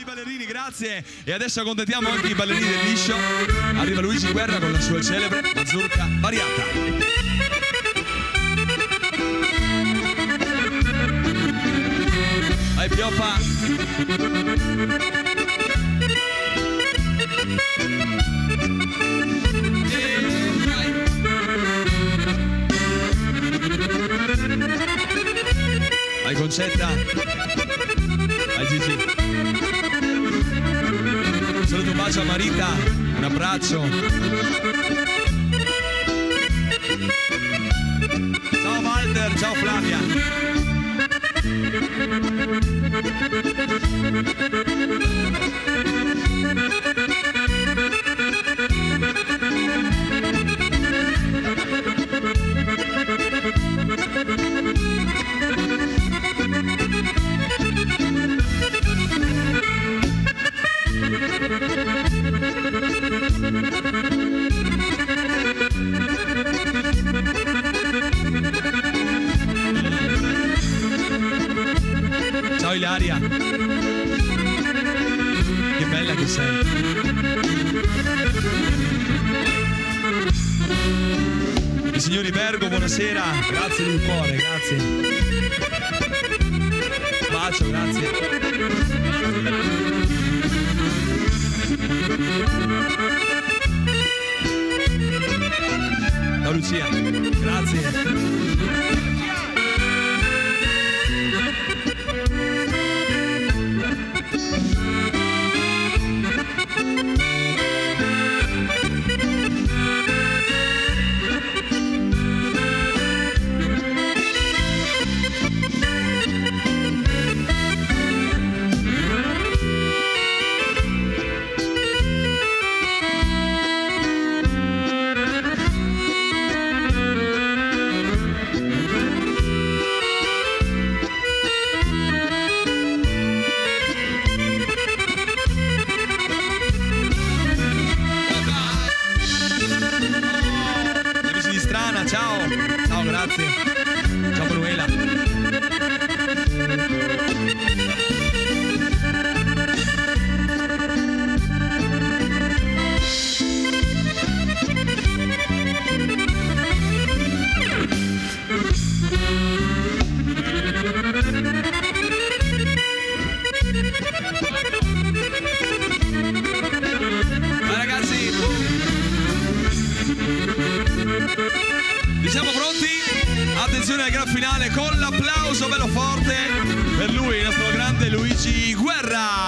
i ballerini, grazie. E adesso accontentiamo anche i ballerini del liscio. Arriva Luigi Guerra con la sua celebre mazurka variata. Vai Pioppa. Vai Concetta. Vai Gigi. Un saluto, un bacio a Marita. Un abbraccio. Ciao Walter, ciao Flavia. Ciao Ilaria. Che bella che sei. I signori Bergo, buonasera. Grazie di cuore, grazie. Un bacio, grazie. Ciao Lucia, grazie. Ciao, ciao, grazie. Ciao Manuela. Vai ragazzi. Siamo pronti? Attenzione al gran finale con l'applauso bello forte per lui, il nostro grande Luigi Guerra.